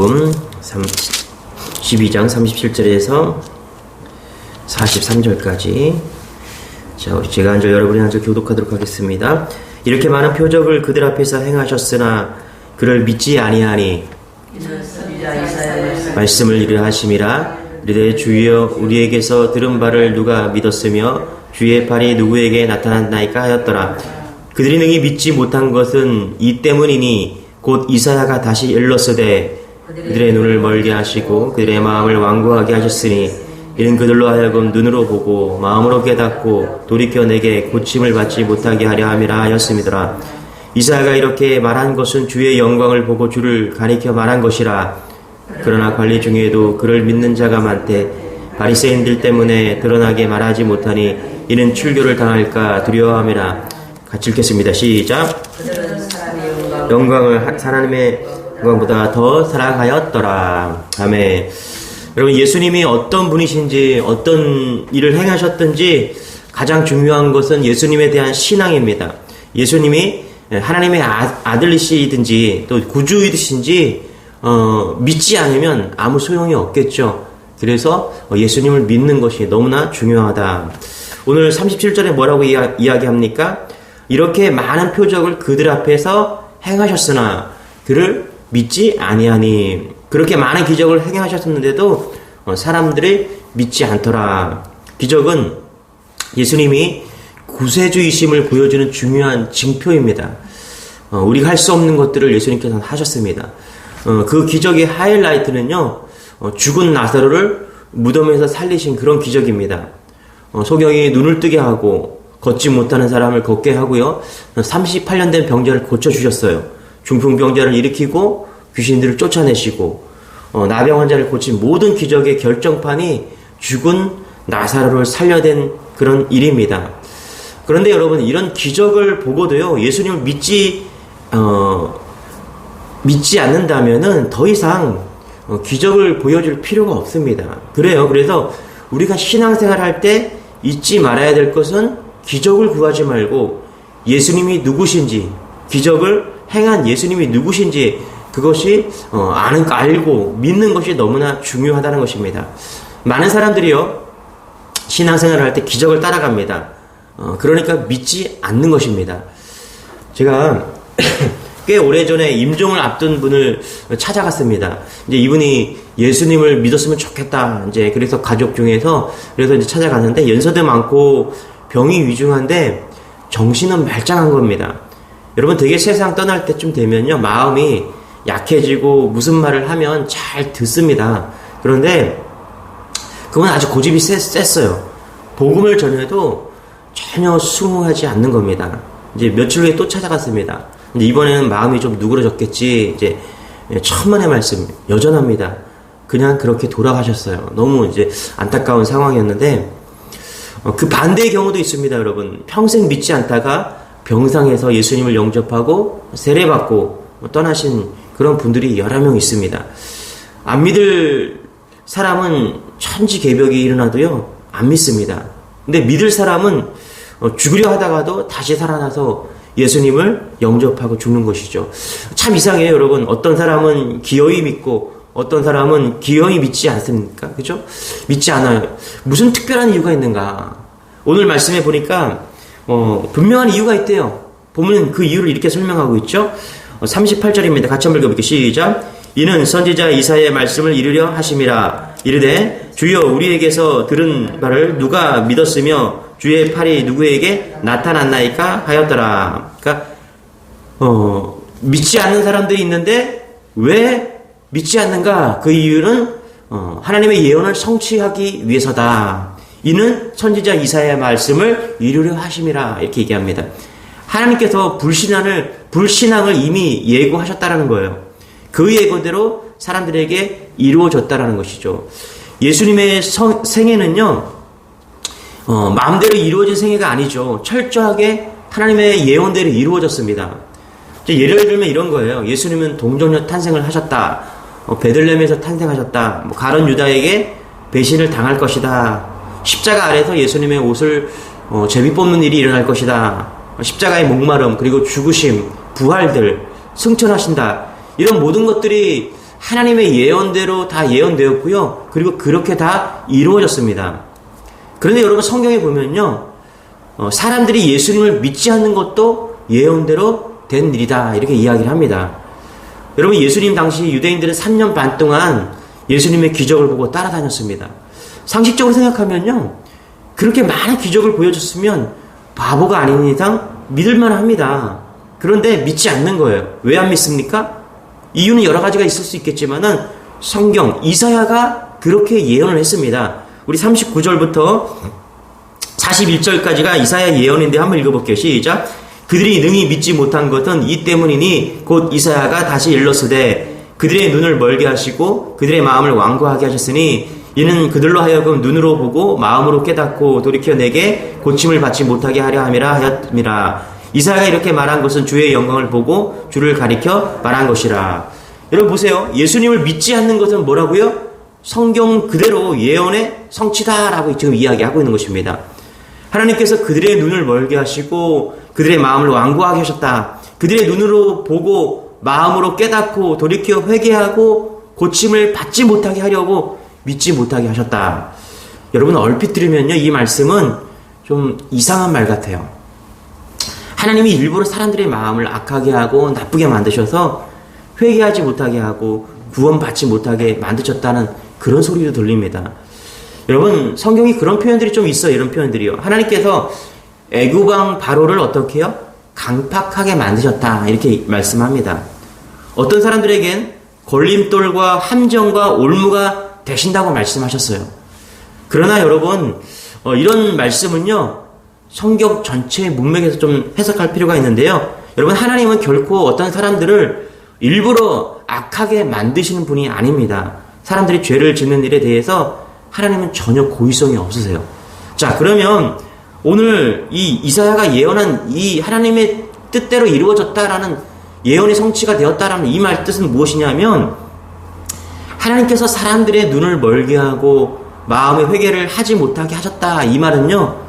요한복음 12장 37절에서 43절까지. 자, 제가 한 절 여러분이 한 절 교독하도록 하겠습니다. 이렇게 많은 표적을 그들 앞에서 행하셨으나 그를 믿지 아니하니 말씀을 이르 하심이라. 이르되 주여 우리에게서 들은 바를 누가 믿었으며 주의 팔이 누구에게 나타났나이까 하였더라. 그들이 능히 믿지 못한 것은 이 때문이니 곧 이사야가 다시 일렀으되 그들의 눈을 멀게 하시고 그들의 마음을 완고하게 하셨으니 이는 그들로 하여금 눈으로 보고 마음으로 깨닫고 돌이켜 내게 고침을 받지 못하게 하려 함이라 하였음이더라. 이사야가 이렇게 말한 것은 주의 영광을 보고 주를 가리켜 말한 것이라. 그러나 관리 중에도 그를 믿는 자가 많되 바리새인들 때문에 드러나게 말하지 못하니 이는 출교를 당할까 두려워함이라. 같이 읽겠습니다. 시작. 영광을 하나님의 영광보다 더 사랑하였더라. 아멘. 여러분, 예수님이 어떤 분이신지 어떤 일을 행하셨든지 가장 중요한 것은 예수님에 대한 신앙입니다. 예수님이 하나님의 아들이시든지 또 구주이신지 믿지 않으면 아무 소용이 없겠죠. 그래서 예수님을 믿는 것이 너무나 중요하다. 오늘 37절에 뭐라고 이야기합니까? 이렇게 많은 표적을 그들 앞에서 행하셨으나 그를 믿지 아니하니. 그렇게 많은 기적을 행하셨는데도 사람들이 믿지 않더라. 기적은 예수님이 구세주이심을 보여주는 중요한 징표입니다. 우리가 할 수 없는 것들을 예수님께서는 하셨습니다. 그 기적의 하이라이트는요, 죽은 나사로를 무덤에서 살리신 그런 기적입니다. 소경이 눈을 뜨게 하고 걷지 못하는 사람을 걷게 하고요, 38년 된 병자를 고쳐주셨어요. 중풍병자를 일으키고 귀신들을 쫓아내시고 나병 환자를 고친 모든 기적의 결정판이 죽은 나사로를 살려낸 그런 일입니다. 그런데 여러분, 이런 기적을 보고도요, 예수님을 믿지 않는다면은 더 이상 기적을 보여줄 필요가 없습니다. 그래요. 그래서 우리가 신앙생활 할 때 잊지 말아야 될 것은 기적을 구하지 말고 예수님이 누구신지, 기적을 행한 예수님이 누구신지 그것이 알고 믿는 것이 너무나 중요하다는 것입니다. 많은 사람들이요, 신앙생활을 할 때 기적을 따라갑니다. 그러니까 믿지 않는 것입니다. 제가 꽤 오래전에 임종을 앞둔 분을 찾아갔습니다. 이제 이분이 예수님을 믿었으면 좋겠다. 이제 그래서 가족 중에서 그래서 이제 찾아갔는데 연세도 많고 병이 위중한데 정신은 말짱한 겁니다. 여러분, 되게 세상 떠날 때쯤 되면요, 마음이 약해지고 무슨 말을 하면 잘 듣습니다. 그런데 그건 아주 고집이 셌어요. 복음을 전해도 전혀 수긍하지 않는 겁니다. 이제 며칠 후에 또 찾아갔습니다. 근데 이번에는 마음이 좀 누그러졌겠지. 이제 천만의 말씀 여전합니다. 그냥 그렇게 돌아가셨어요. 너무 이제 안타까운 상황이었는데 그 반대의 경우도 있습니다, 여러분. 평생 믿지 않다가 병상에서 예수님을 영접하고 세례받고 떠나신 그런 분들이 여러 명 있습니다. 안 믿을 사람은 천지개벽이 일어나도요, 안 믿습니다. 근데 믿을 사람은 죽으려 하다가도 다시 살아나서 예수님을 영접하고 죽는 것이죠. 참 이상해요, 여러분. 어떤 사람은 기어이 믿고 어떤 사람은 기어이 믿지 않습니까? 그죠? 믿지 않아요. 무슨 특별한 이유가 있는가? 오늘 말씀해 보니까 분명한 이유가 있대요. 보면 그 이유를 이렇게 설명하고 있죠. 38절입니다. 같이 한번 읽어볼게요. 시작. 이는 선지자 이사야의 말씀을 이루려 하심이라. 이르되 주여 우리에게서 들은 바를 누가 믿었으며 주의 팔이 누구에게 나타났나이까 하였더라. 그러니까 믿지 않는 사람들이 있는데 왜 믿지 않는가? 그 이유는 하나님의 예언을 성취하기 위해서다. 이는 선지자 이사야의 말씀을 이루려 하심이라. 이렇게 얘기합니다. 하나님께서 불신앙을 이미 예고하셨다라는 거예요. 그 예고대로 사람들에게 이루어졌다라는 것이죠. 예수님의 생애는요, 마음대로 이루어진 생애가 아니죠. 철저하게 하나님의 예언대로 이루어졌습니다. 예를 들면 이런 거예요. 예수님은 동정녀 탄생을 하셨다. 베들레헴에서 탄생하셨다. 가룟 유다에게 배신을 당할 것이다. 십자가 아래서 예수님의 옷을 제비 뽑는 일이 일어날 것이다. 십자가의 목마름, 그리고 죽으심, 부활들, 승천하신다. 이런 모든 것들이 하나님의 예언대로 다 예언되었고요. 그리고 그렇게 다 이루어졌습니다. 그런데 여러분 성경에 보면요. 사람들이 예수님을 믿지 않는 것도 예언대로 된 일이다. 이렇게 이야기를 합니다. 여러분 예수님 당시 유대인들은 3년 반 동안 예수님의 기적을 보고 따라다녔습니다. 상식적으로 생각하면요. 그렇게 많은 기적을 보여줬으면 바보가 아닌 이상 믿을만 합니다. 그런데 믿지 않는 거예요. 왜 안 믿습니까? 이유는 여러 가지가 있을 수 있겠지만은 성경 이사야가 그렇게 예언을 했습니다. 우리 39절부터 41절까지가 이사야 예언인데 한번 읽어볼게요. 시작. 그들이 능히 믿지 못한 것은 이 때문이니 곧 이사야가 다시 일렀으되 그들의 눈을 멀게 하시고 그들의 마음을 완고하게 하셨으니 이는 그들로 하여금 눈으로 보고 마음으로 깨닫고 돌이켜 내게 고침을 받지 못하게 하려 함이라 하였음이라. 이사야가 이렇게 말한 것은 주의 영광을 보고 주를 가리켜 말한 것이라. 여러분 보세요. 예수님을 믿지 않는 것은 뭐라고요? 성경 그대로 예언의 성취다라고 지금 이야기하고 있는 것입니다. 하나님께서 그들의 눈을 멀게 하시고 그들의 마음을 완고하게 하셨다. 그들의 눈으로 보고 마음으로 깨닫고 돌이켜 회개하고 고침을 받지 못하게 하려고 믿지 못하게 하셨다. 여러분 얼핏 들으면요. 이 말씀은 좀 이상한 말 같아요. 하나님이 일부러 사람들의 마음을 악하게 하고 나쁘게 만드셔서 회개하지 못하게 하고 구원받지 못하게 만드셨다는 그런 소리도 들립니다. 여러분 성경이 그런 표현들이 좀 있어요. 이런 표현들이요. 하나님께서 애굽왕 바로를 어떻게 해요? 강팍하게 만드셨다 이렇게 말씀합니다. 어떤 사람들에겐 걸림돌과 함정과 올무가 되신다고 말씀하셨어요. 그러나 여러분 이런 말씀은요. 성경 전체의 문맥에서 좀 해석할 필요가 있는데요. 여러분 하나님은 결코 어떤 사람들을 일부러 악하게 만드시는 분이 아닙니다. 사람들이 죄를 짓는 일에 대해서 하나님은 전혀 고의성이 없으세요. 자 그러면 오늘 이 이사야가 예언한 이 하나님의 뜻대로 이루어졌다라는 예언의 성취가 되었다라는 이 말 뜻은 무엇이냐면 하나님께서 사람들의 눈을 멀게 하고 마음의 회개를 하지 못하게 하셨다. 이 말은요.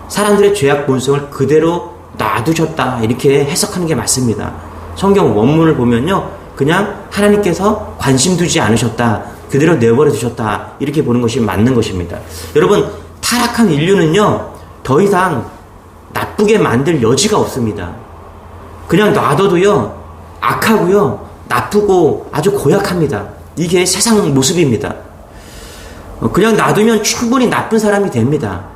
사람들의 죄악 본성을 그대로 놔두셨다. 이렇게 해석하는 게 맞습니다. 성경 원문을 보면요. 그냥 하나님께서 관심 두지 않으셨다. 그대로 내버려 두셨다. 이렇게 보는 것이 맞는 것입니다. 여러분 타락한 인류는요. 더 이상 나쁘게 만들 여지가 없습니다. 그냥 놔둬도요. 악하고요. 나쁘고 아주 고약합니다. 이게 세상 모습입니다. 그냥 놔두면 충분히 나쁜 사람이 됩니다.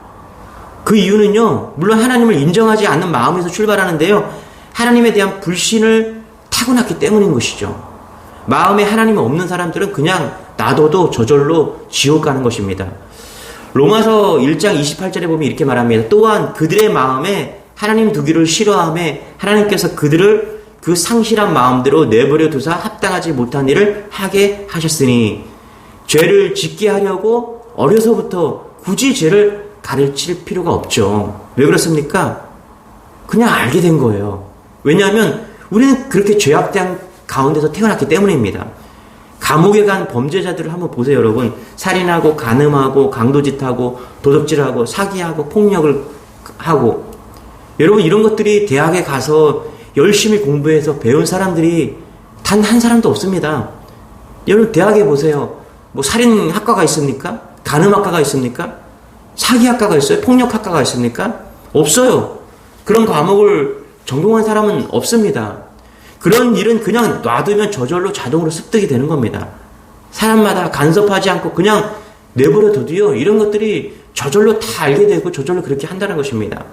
그 이유는요. 물론 하나님을 인정하지 않는 마음에서 출발하는데요. 하나님에 대한 불신을 타고났기 때문인 것이죠. 마음에 하나님이 없는 사람들은 그냥 놔둬도 저절로 지옥 가는 것입니다. 로마서 1장 28절에 보면 이렇게 말합니다. 또한 그들의 마음에 하나님 두기를 싫어하며 하나님께서 그들을 그 상실한 마음대로 내버려 두사 합당하지 못한 일을 하게 하셨으니 죄를 짓게 하려고 어려서부터 굳이 죄를 가르칠 필요가 없죠. 왜 그렇습니까? 그냥 알게 된 거예요. 왜냐하면 우리는 그렇게 죄악된 가운데서 태어났기 때문입니다. 감옥에 간 범죄자들을 한번 보세요, 여러분. 살인하고 간음하고 강도짓하고 도둑질하고 사기하고 폭력을 하고 여러분 이런 것들이 대학에 가서 열심히 공부해서 배운 사람들이 단 한 사람도 없습니다. 여러분 대학에 보세요. 뭐 살인학과가 있습니까? 간음학과가 있습니까? 사기학과가 있어요? 폭력학과가 있습니까? 없어요. 그런 과목을 전공한 사람은 없습니다. 그런 일은 그냥 놔두면 저절로 자동으로 습득이 되는 겁니다. 사람마다 간섭하지 않고 그냥 내버려 둬도요. 이런 것들이 저절로 다 알게 되고 저절로 그렇게 한다는 것입니다.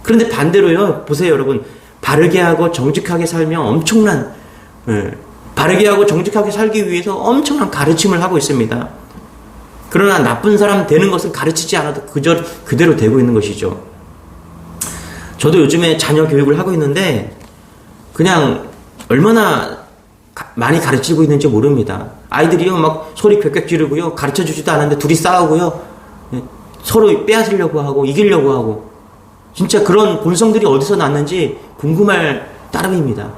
그런데 반대로요. 보세요 여러분. 바르게 하고 정직하게 살면 엄청난 바르게 하고 정직하게 살기 위해서 엄청난 가르침을 하고 있습니다. 그러나 나쁜 사람 되는 것은 가르치지 않아도 그대로 되고 있는 것이죠. 저도 요즘에 자녀 교육을 하고 있는데 그냥 얼마나 많이 가르치고 있는지 모릅니다. 아이들이요 막 소리 꽥꽥 지르고요. 가르쳐주지도 않았는데 둘이 싸우고요. 서로 빼앗으려고 하고 이기려고 하고 진짜 그런 본성들이 어디서 났는지 궁금할 따름입니다.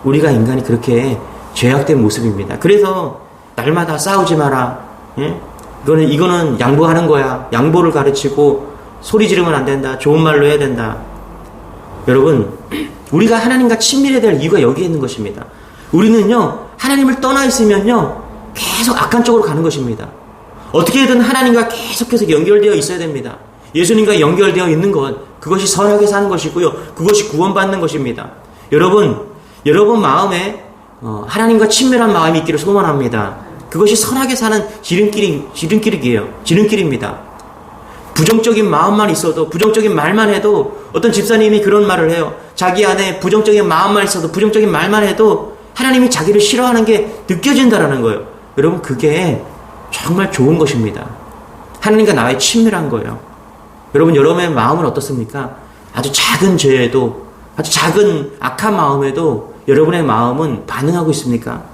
우리가 인간이 그렇게 죄악된 모습입니다. 그래서 날마다 싸우지 마라. 예? 이거는 양보하는 거야. 양보를 가르치고 소리 지르면 안 된다. 좋은 말로 해야 된다. 여러분 우리가 하나님과 친밀해야 될 이유가 여기에 있는 것입니다. 우리는요, 하나님을 떠나 있으면요, 계속 악한 쪽으로 가는 것입니다. 어떻게든 하나님과 계속해서 연결되어 있어야 됩니다. 예수님과 연결되어 있는 것, 그것이 선하게 사는 것이고요. 그것이 구원받는 것입니다. 여러분 마음에 하나님과 친밀한 마음이 있기를 소원합니다. 그것이 선하게 사는 지름길입니다. 부정적인 마음만 있어도, 부정적인 말만 해도, 어떤 집사님이 그런 말을 해요. 자기 안에 부정적인 마음만 있어도, 부정적인 말만 해도 하나님이 자기를 싫어하는 게 느껴진다라는 거예요. 여러분, 그게 정말 좋은 것입니다. 하나님과 나의 친밀한 거예요. 여러분의 마음은 어떻습니까? 아주 작은 죄에도, 아주 작은 악한 마음에도 여러분의 마음은 반응하고 있습니까?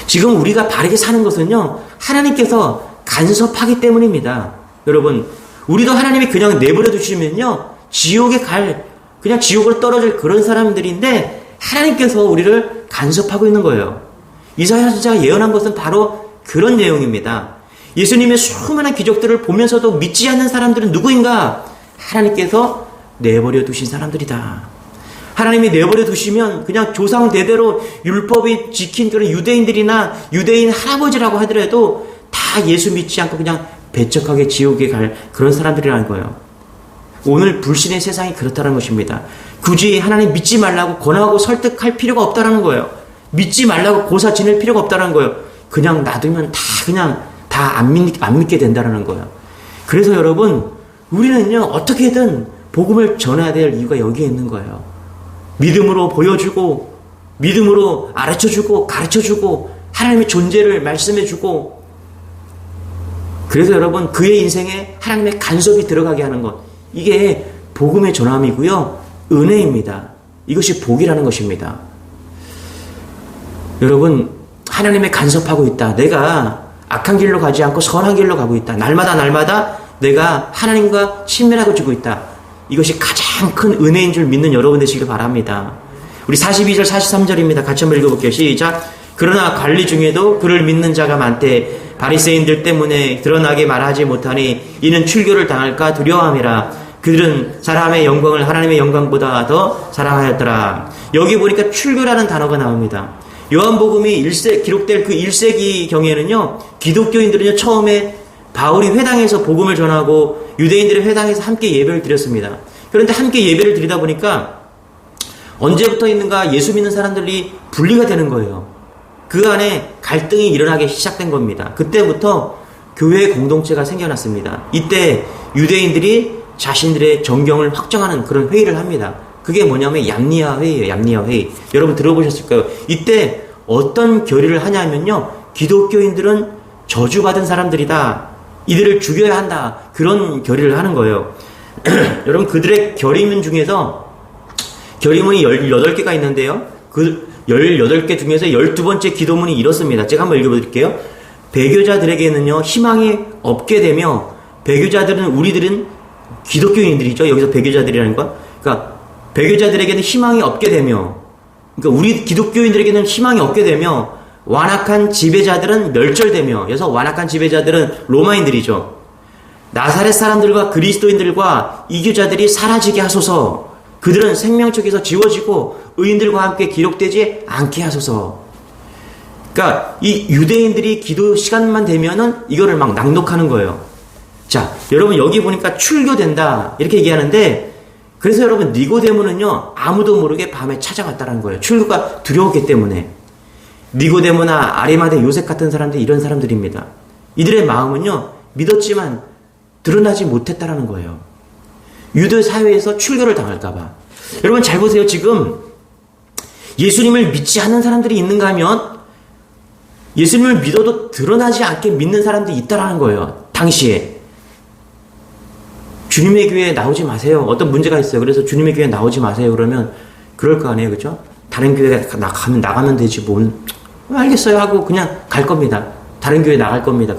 지금 우리가 바르게 사는 것은요, 하나님께서 간섭하기 때문입니다. 여러분, 우리도 하나님이 그냥 내버려 두시면요, 그냥 지옥으로 떨어질 그런 사람들인데, 하나님께서 우리를 간섭하고 있는 거예요. 이사야 선지자가 예언한 것은 바로 그런 내용입니다. 예수님의 수많은 기적들을 보면서도 믿지 않는 사람들은 누구인가? 하나님께서 내버려 두신 사람들이다. 하나님이 내버려 두시면 그냥 조상 대대로 율법이 지킨 그런 유대인들이나 유대인 할아버지라고 하더라도 다 예수 믿지 않고 그냥 배척하게 지옥에 갈 그런 사람들이라는 거예요. 오늘 불신의 세상이 그렇다는 것입니다. 굳이 하나님 믿지 말라고 권하고 설득할 필요가 없다는 거예요. 믿지 말라고 고사 지낼 필요가 없다는 거예요. 그냥 놔두면 다 안 믿게 된다는 거예요. 그래서 여러분, 우리는요, 어떻게든 복음을 전해야 될 이유가 여기에 있는 거예요. 믿음으로 보여주고, 믿음으로 알려주고, 가르쳐주고, 하나님의 존재를 말씀해주고, 그래서 여러분, 그의 인생에 하나님의 간섭이 들어가게 하는 것, 이게 복음의 전함이고요, 은혜입니다. 이것이 복이라는 것입니다. 여러분, 하나님의 간섭하고 있다. 내가 악한 길로 가지 않고 선한 길로 가고 있다. 날마다 내가 하나님과 친밀하고 지고 있다. 이것이 가장 큰 은혜인 줄 믿는 여러분 되시길 바랍니다. 우리 42절 43절입니다. 같이 한번 읽어볼게요. 시작. 그러나 관리 중에도 그를 믿는 자가 많되 바리새인들 때문에 드러나게 말하지 못하니 이는 출교를 당할까 두려워함이라. 그들은 사람의 영광을 하나님의 영광보다 더 사랑하였더라. 여기 보니까 출교라는 단어가 나옵니다. 요한복음이 기록될 그 1세기 경에는요, 기독교인들은요, 처음에 바울이 회당에서 복음을 전하고 유대인들의 회당에서 함께 예배를 드렸습니다. 그런데 함께 예배를 드리다 보니까 언제부터 있는가 예수 믿는 사람들이 분리가 되는 거예요. 그 안에 갈등이 일어나기 시작된 겁니다. 그때부터 교회 공동체가 생겨났습니다. 이때 유대인들이 자신들의 정경을 확정하는 그런 회의를 합니다. 그게 뭐냐면 얌니아 회의예요. 얌니아 회의. 여러분 들어보셨을까요? 이때 어떤 결의를 하냐면요, 기독교인들은 저주받은 사람들이다. 이들을 죽여야 한다. 그런 결의를 하는 거예요. 여러분, 그들의 결의문 중에서 결의문이 18개가 있는데요. 그 18개 중에서 12번째 기도문이 이렇습니다. 제가 한번 읽어드릴게요. 배교자들에게는요, 희망이 없게 되며, 우리들은 기독교인들이죠. 여기서 배교자들이라는 건. 그러니까 배교자들에게는 희망이 없게 되며, 그러니까 우리 기독교인들에게는 희망이 없게 되며, 완악한 지배자들은 멸절되며, 그래서 완악한 지배자들은 로마인들이죠. 나사렛 사람들과 그리스도인들과 이교자들이 사라지게 하소서. 그들은 생명책에서 지워지고 의인들과 함께 기록되지 않게 하소서. 그러니까 이 유대인들이 기도 시간만 되면은 이거를 막 낭독하는 거예요. 자, 여러분 여기 보니까 출교된다 이렇게 얘기하는데, 그래서 여러분 니고데모는요, 아무도 모르게 밤에 찾아갔다는 거예요. 출교가 두려웠기 때문에. 니고데모나 아리마대 요셉 같은 사람들이 이런 사람들입니다. 이들의 마음은요, 믿었지만 드러나지 못했다라는 거예요. 유대 사회에서 출교를 당할까봐. 여러분 잘 보세요. 지금 예수님을 믿지 않는 사람들이 있는가 하면 예수님을 믿어도 드러나지 않게 믿는 사람들이 있다라는 거예요. 당시에. 주님의 교회에 나오지 마세요. 어떤 문제가 있어요. 그래서 주님의 교회에 나오지 마세요. 그러면 그럴 거 아니에요. 그죠? 다른 교회에 나가면 되지 뭐. 알겠어요 하고 그냥 갈 겁니다. 다른 교회에 나갈 겁니다.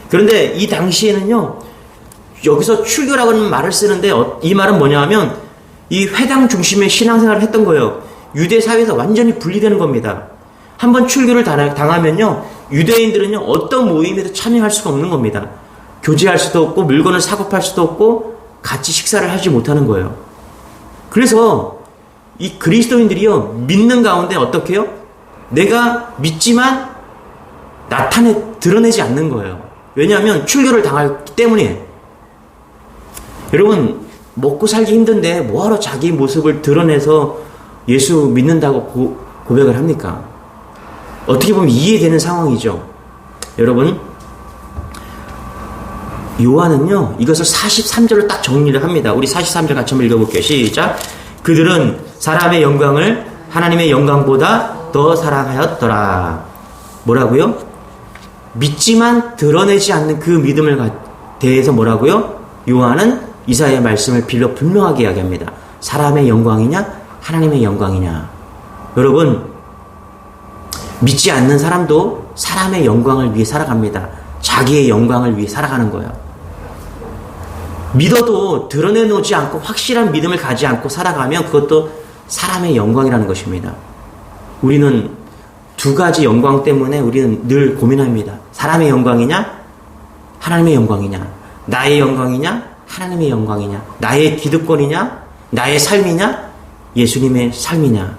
그런데 이 당시에는요, 여기서 출교라고는 말을 쓰는데 이 말은 뭐냐 하면 이 회당 중심의 신앙생활을 했던 거예요. 유대 사회에서 완전히 분리되는 겁니다. 한번 출교를 당하면요, 유대인들은요, 어떤 모임에도 참여할 수가 없는 겁니다. 교제할 수도 없고 물건을 사고 팔 수도 없고 같이 식사를 하지 못하는 거예요. 그래서 이 그리스도인들이요, 믿는 가운데 어떻게 해요? 내가 믿지만 드러내지 않는 거예요. 왜냐하면 출교를 당하기 때문에. 여러분, 먹고 살기 힘든데 뭐하러 자기 모습을 드러내서 예수 믿는다고 고백을 합니까? 어떻게 보면 이해되는 상황이죠. 여러분, 요한은요, 이것을 43절로 딱 정리를 합니다. 우리 43절 같이 한번 읽어볼게요. 시작. 그들은 사람의 영광을 하나님의 영광보다 더 사랑하였더라. 뭐라고요? 믿지만 드러내지 않는 그 믿음을 대해서 뭐라고요? 요한은 이사야의 말씀을 빌려 분명하게 이야기합니다. 사람의 영광이냐? 하나님의 영광이냐? 여러분, 믿지 않는 사람도 사람의 영광을 위해 살아갑니다. 자기의 영광을 위해 살아가는 거예요. 믿어도 드러내놓지 않고 확실한 믿음을 가지 않고 살아가면 그것도 사람의 영광이라는 것입니다. 우리는 두 가지 영광 때문에 우리는 늘 고민합니다. 사람의 영광이냐? 하나님의 영광이냐? 나의 영광이냐? 하나님의 영광이냐? 나의 기득권이냐? 나의 삶이냐? 예수님의 삶이냐?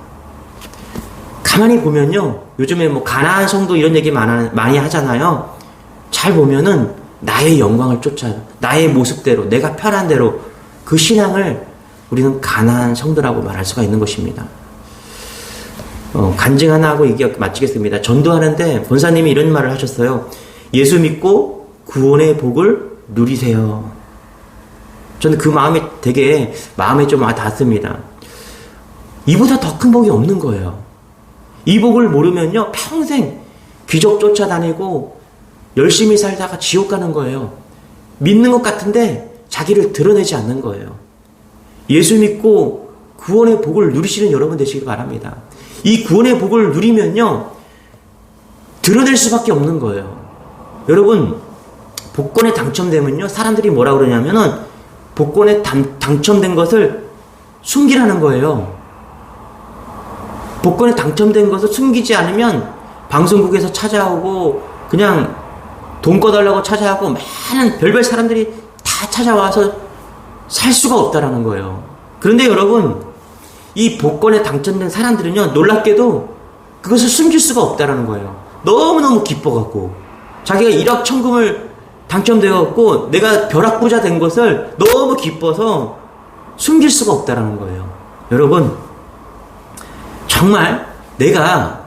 가만히 보면요, 요즘에 뭐 가나안 성도 이런 얘기 많이 하잖아요. 잘 보면은 나의 영광을 쫓아요. 나의 모습대로, 내가 편한 대로 그 신앙을 우리는 가나안 성도라고 말할 수가 있는 것입니다. 간증 하나 하고 얘기 마치겠습니다. 전도하는데 권사님이 이런 말을 하셨어요. 예수 믿고 구원의 복을 누리세요. 저는 그 마음이 되게 마음에 좀 닿습니다. 이보다 더 큰 복이 없는 거예요. 이 복을 모르면요, 평생 기적 쫓아다니고 열심히 살다가 지옥 가는 거예요. 믿는 것 같은데 자기를 드러내지 않는 거예요. 예수 믿고 구원의 복을 누리시는 여러분 되시길 바랍니다. 이 구원의 복을 누리면요, 드러낼 수밖에 없는 거예요. 여러분, 복권에 당첨되면요, 사람들이 뭐라 그러냐면은 복권에 당첨된 것을 숨기라는 거예요. 복권에 당첨된 것을 숨기지 않으면 방송국에서 찾아오고 그냥 돈 꺼달라고 찾아오고 많은 별별 사람들이 다 찾아와서 살 수가 없다라는 거예요. 그런데 여러분, 이 복권에 당첨된 사람들은요, 놀랍게도 그것을 숨길 수가 없다라는 거예요. 너무너무 기뻐갖고 자기가 1억 천금을 당첨되었고 내가 벼락부자 된 것을 너무 기뻐서 숨길 수가 없다라는 거예요. 여러분, 정말 내가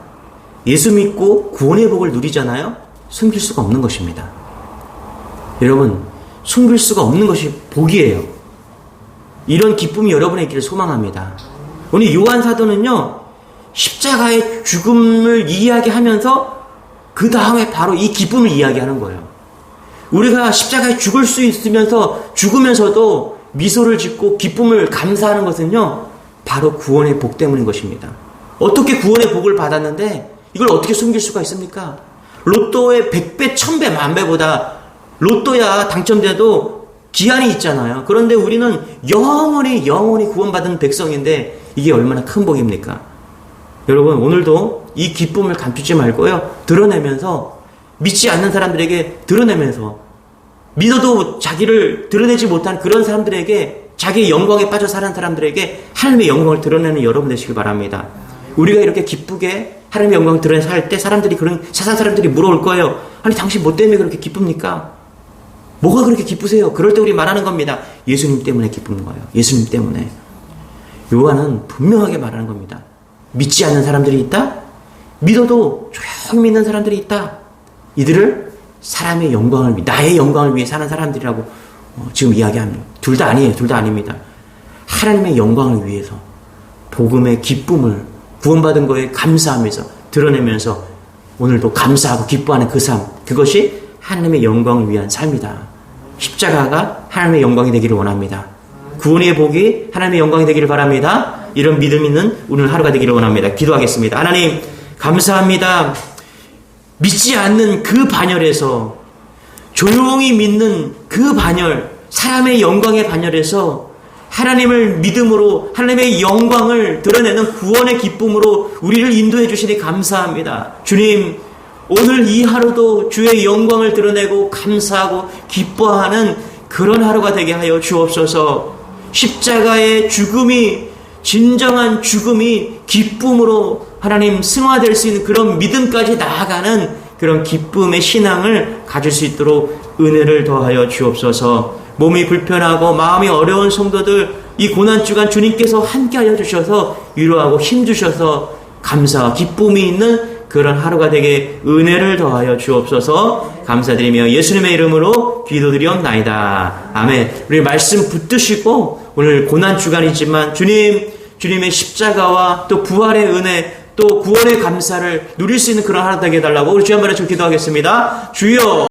예수 믿고 구원의 복을 누리잖아요. 숨길 수가 없는 것입니다. 여러분, 숨길 수가 없는 것이 복이에요. 이런 기쁨이 여러분의 있기를 소망합니다. 오늘 요한 사도는요, 십자가의 죽음을 이야기하면서 그 다음에 바로 이 기쁨을 이야기하는 거예요. 우리가 십자가에 죽을 수 있으면서 죽으면서도 미소를 짓고 기쁨을 감사하는 것은요, 바로 구원의 복 때문인 것입니다. 어떻게 구원의 복을 받았는데 이걸 어떻게 숨길 수가 있습니까? 로또의 100배, 1000배, 만배보다 로또야 당첨돼도 기한이 있잖아요. 그런데 우리는 영원히 구원받은 백성인데 이게 얼마나 큰 복입니까? 여러분, 오늘도 이 기쁨을 감추지 말고요, 드러내면서, 믿지 않는 사람들에게 드러내면서, 믿어도 자기를 드러내지 못한 그런 사람들에게, 자기의 영광에 빠져 사는 사람들에게 하나님의 영광을 드러내는 여러분 되시길 바랍니다. 우리가 이렇게 기쁘게 하나님의 영광을 드러내서 할 때 세상 사람들이 물어올 거예요. 아니, 당신 뭐 때문에 그렇게 기쁩니까? 뭐가 그렇게 기쁘세요? 그럴 때 우리 말하는 겁니다. 예수님 때문에 기쁜 거예요. 예수님 때문에. 요한은 분명하게 말하는 겁니다. 믿지 않는 사람들이 있다? 믿어도 조용히 믿는 사람들이 있다. 이들을 사람의 영광을 위해, 나의 영광을 위해 사는 사람들이라고 지금 이야기합니다. 둘 다 아니에요. 둘 다 아닙니다. 하나님의 영광을 위해서 복음의 기쁨을 구원받은 거에 감사하면서 드러내면서 오늘도 감사하고 기뻐하는 그 삶, 그것이 하나님의 영광을 위한 삶이다. 십자가가 하나님의 영광이 되기를 원합니다. 구원의 복이 하나님의 영광이 되기를 바랍니다. 이런 믿음 있는 오늘 하루가 되기를 원합니다. 기도하겠습니다. 하나님, 감사합니다. 믿지 않는 그 반열에서, 조용히 믿는 그 반열, 사람의 영광의 반열에서 하나님을 믿음으로 하나님의 영광을 드러내는 구원의 기쁨으로 우리를 인도해 주시니 감사합니다. 주님, 오늘 이 하루도 주의 영광을 드러내고 감사하고 기뻐하는 그런 하루가 되게 하여 주옵소서. 십자가의 죽음이 진정한 죽음이 기쁨으로 하나님 승화될 수 있는 그런 믿음까지 나아가는 그런 기쁨의 신앙을 가질 수 있도록 은혜를 더하여 주옵소서. 몸이 불편하고 마음이 어려운 성도들, 이 고난주간 주님께서 함께하여 주셔서 위로하고 힘주셔서 감사와 기쁨이 있는 그런 하루가 되게 은혜를 더하여 주옵소서. 감사드리며 예수님의 이름으로 기도드리옵나이다. 아멘. 우리 말씀 붙드시고 오늘 고난주간이지만 주님의 십자가와 또 부활의 은혜, 또 구원의 감사를 누릴 수 있는 그런 하루 되게 해달라고 우리 주 한 번에 좀 기도하겠습니다. 주여